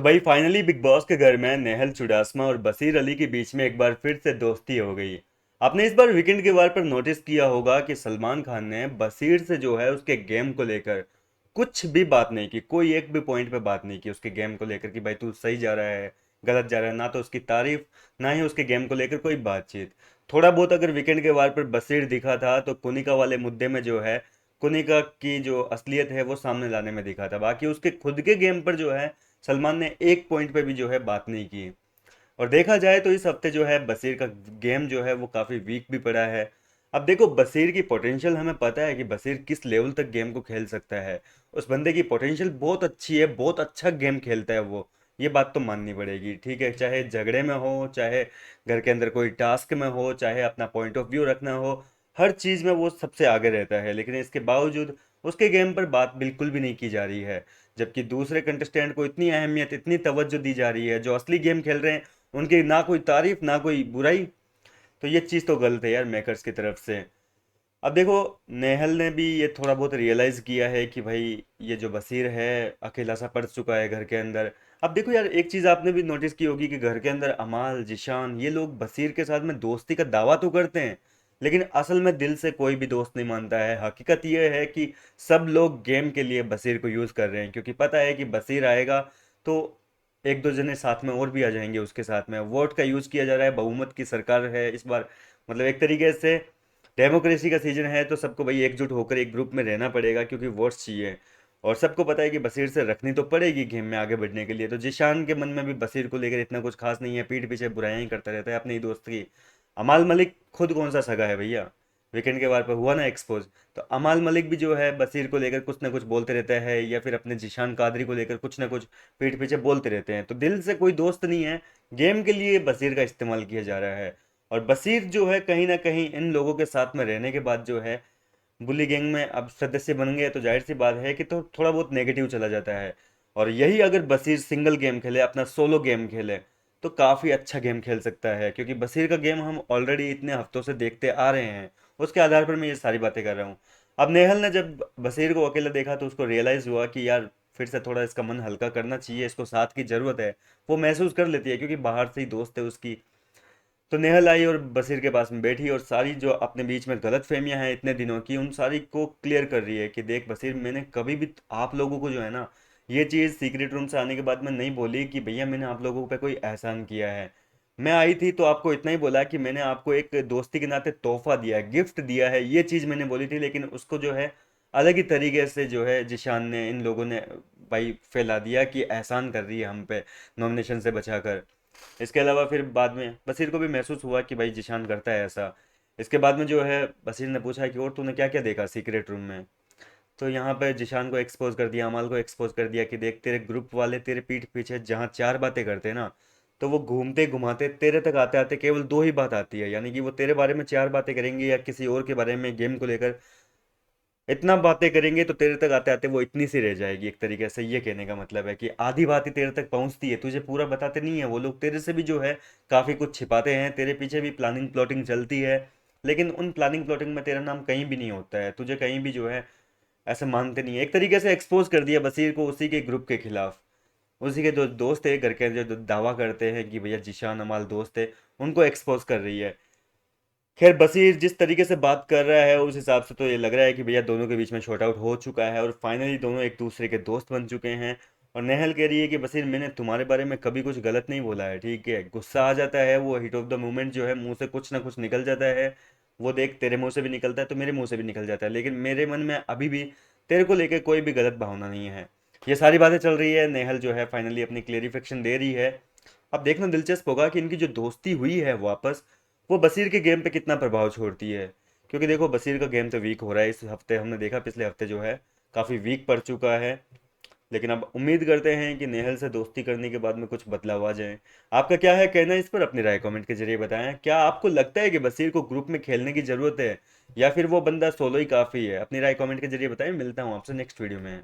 भाई finally big boss के घर में नेहल चुडासमा और बशीर अली के बीच में एक बार फिर से दोस्ती हो गई। आपने इस बार वीकेंड के वार पर नोटिस किया होगा कि सलमान खान ने बशीर से जो है उसके गेम को लेकर कुछ भी बात नहीं की, कोई एक भी पॉइंट पे बात नहीं की उसके गेम को लेकर कि भाई तू सही जा रहा है गलत जा रहा है, ना तो उसकी तारीफ ना ही उसके गेम को लेकर कोई बातचीत। थोड़ा बहुत अगर वीकेंड के वार पर बशीर दिखा था तो कुनिका वाले मुद्दे में जो है कुनिका की जो असलियत है वो सामने लाने में दिखा था, बाकी उसके खुद के गेम पर जो है सलमान ने एक पॉइंट पे भी जो है बात नहीं की। और देखा जाए तो इस हफ्ते जो है बशीर का गेम जो है वो काफ़ी वीक भी पड़ा है। अब देखो बशीर की पोटेंशियल हमें पता है कि बशीर किस लेवल तक गेम को खेल सकता है। उस बंदे की पोटेंशियल बहुत अच्छी है, बहुत अच्छा गेम खेलता है वो। ये बात तो माननी पड़ेगी, ठीक है, चाहे झगड़े में हो, चाहे घर के अंदर कोई टास्क में हो, चाहे अपना पॉइंट ऑफ व्यू रखना हो, हर चीज़ में वो सबसे आगे रहता है। लेकिन इसके बावजूद उसके गेम पर बात बिल्कुल भी नहीं की जा रही है, जबकि दूसरे कंटेस्टेंट को इतनी अहमियत इतनी तवज्जो दी जा रही है। जो असली गेम खेल रहे हैं उनकी ना कोई तारीफ ना कोई बुराई। तो ये चीज़ तो गलत है यार मेकर्स की तरफ से। अब देखो नेहल ने भी ये थोड़ा बहुत रियलाइज़ किया है कि भाई ये जो बशीर है अकेला सा पड़ चुका है घर के अंदर। अब देखो यार एक चीज़ आपने भी नोटिस की होगी कि घर के अंदर अमाल जिशान ये लोग बशीर के साथ में दोस्ती का दावा तो करते हैं, लेकिन असल में दिल से कोई भी दोस्त नहीं मानता है। हकीकत ये है कि सब लोग गेम के लिए बशीर को यूज़ कर रहे हैं, क्योंकि पता है कि बशीर आएगा तो एक दो जने साथ में और भी आ जाएंगे उसके साथ में। वोट का यूज़ किया जा रहा है, बहुमत की सरकार है इस बार। मतलब एक तरीके से डेमोक्रेसी का सीजन है तो सबको भाई एकजुट होकर एक ग्रुप में रहना पड़ेगा, क्योंकि वोट्स चाहिए। और सबको पता है कि बशीर से रखनी तो पड़ेगी गेम में आगे बढ़ने के लिए। तो जिशान के मन में भी बशीर को लेकर इतना कुछ खास नहीं है, पीठ पीछे बुराइयां ही करता रहता है अपने ही दोस्त की। अमाल मलिक खुद कौन सा सगा है भैया, वीकेंड के बार पर हुआ ना एक्सपोज। तो अमाल मलिक भी जो है बशीर को लेकर कुछ ना कुछ बोलते रहता है, या फिर अपने जिशान कादरी को लेकर कुछ ना कुछ पीठ पीछे बोलते रहते हैं। तो दिल से कोई दोस्त नहीं है, गेम के लिए बशीर का इस्तेमाल किया जा रहा है। और बशीर जो है कहीं ना कहीं इन लोगों के साथ में रहने के बाद जो है बुली गैंग में अब सदस्य बन गए, तो जाहिर सी बात है कि तो थोड़ा बहुत नेगेटिव चला जाता है। और यही अगर बशीर सिंगल गेम खेले, अपना सोलो गेम खेले, तो काफ़ी अच्छा गेम खेल सकता है, क्योंकि बशीर का गेम हम ऑलरेडी इतने हफ्तों से देखते आ रहे हैं। उसके आधार पर मैं ये सारी बातें कर रहा हूँ। अब नेहल ने जब बशीर को अकेला देखा तो उसको रियलाइज़ हुआ कि यार फिर से थोड़ा इसका मन हल्का करना चाहिए, इसको साथ की ज़रूरत है। वो महसूस कर लेती है क्योंकि बाहर से ही दोस्त है उसकी। तो नेहल आई और बशीर के पास में बैठी और सारी जो अपने बीच में गलत फहमियां हैं इतने दिनों की उन सारी को क्लियर कर रही है कि देख बशीर, मैंने कभी भी आप लोगों को जो है ना ये चीज़ सीक्रेट रूम से आने के बाद मैं नहीं बोली कि भैया मैंने आप लोगों पे कोई एहसान किया है। मैं आई थी तो आपको इतना ही बोला कि मैंने आपको एक दोस्ती के नाते तोहफा दिया है, गिफ्ट दिया है, ये चीज़ मैंने बोली थी। लेकिन उसको जो है अलग ही तरीके से जो है जिशान ने, इन लोगों ने भाई फैला दिया कि एहसान कर रही है हम पे नॉमिनेशन से बचाकर। इसके अलावा फिर बाद में बशीर को भी महसूस हुआ कि भाई जिशान करता है ऐसा। इसके बाद में जो है बशीर ने पूछा कि और तूने क्या क्या देखा सीक्रेट रूम में। तो यहाँ पे जिशान को एक्सपोज कर दिया, अमाल को एक्सपोज कर दिया कि देख तेरे ग्रुप वाले तेरे पीठ पीछे जहाँ चार बातें करते हैं ना, तो वो घूमते घुमाते तेरे तक आते आते केवल दो ही बात आती है। यानी कि वो तेरे बारे में चार बातें करेंगे या किसी और के बारे में गेम को लेकर इतना बातें करेंगे तो तेरे तक आते आते वो इतनी सी रह जाएगी। एक तरीके से ये कहने का मतलब है कि आधी बात ही तेरे तक पहुंचती है, तुझे पूरा बताते नहीं है वो लोग। तेरे से भी जो है काफ़ी कुछ छिपाते हैं, तेरे पीछे भी प्लानिंग प्लॉटिंग चलती है। लेकिन उन प्लानिंग प्लॉटिंग में तेरा नाम कहीं भी नहीं होता है, तुझे कहीं भी जो है ऐसे मानते नहीं है। एक तरीके से एक्सपोज कर दिया बशीर को उसी के ग्रुप के खिलाफ। उसी के जो दोस्त है घर के जो दावा करते हैं कि भैया जिशान अमाल दोस्त है, उनको एक्सपोज कर रही है। खैर बशीर जिस तरीके से बात कर रहा है उस हिसाब से तो ये लग रहा है कि भैया दोनों के बीच में शॉर्ट आउट हो चुका है और फाइनली दोनों एक दूसरे के दोस्त बन चुके हैं। और नेहल कह रही है कि बशीर मैंने तुम्हारे बारे में कभी कुछ गलत नहीं बोला है, ठीक है। गुस्सा आ जाता है, वो हिट ऑफ द मोमेंट जो है मुंह से कुछ ना कुछ निकल जाता है। वो देख तेरे मुंह से भी निकलता है तो मेरे मुंह से भी निकल जाता है, लेकिन मेरे मन में अभी भी तेरे को लेकर कोई भी गलत भावना नहीं है। ये सारी बातें चल रही है, नेहल जो है फाइनली अपनी क्लेरिफिकेशन दे रही है। अब देखना दिलचस्प होगा कि इनकी जो दोस्ती हुई है वापस, वो बशीर के गेम पे कितना प्रभाव छोड़ती है। क्योंकि देखो बशीर का गेम तो वीक हो रहा है इस हफ्ते, हमने देखा पिछले हफ्ते जो है काफ़ी वीक पड़ चुका है। लेकिन अब उम्मीद करते हैं कि नेहल से दोस्ती करने के बाद में कुछ बदलाव आ जाए। आपका क्या है कहना इस पर, अपनी राय कमेंट के जरिए बताएं। क्या आपको लगता है कि बशीर को ग्रुप में खेलने की ज़रूरत है, या फिर वो बंदा सोलो ही काफ़ी है? अपनी राय कमेंट के जरिए बताएं। मिलता हूँ आपसे नेक्स्ट वीडियो में।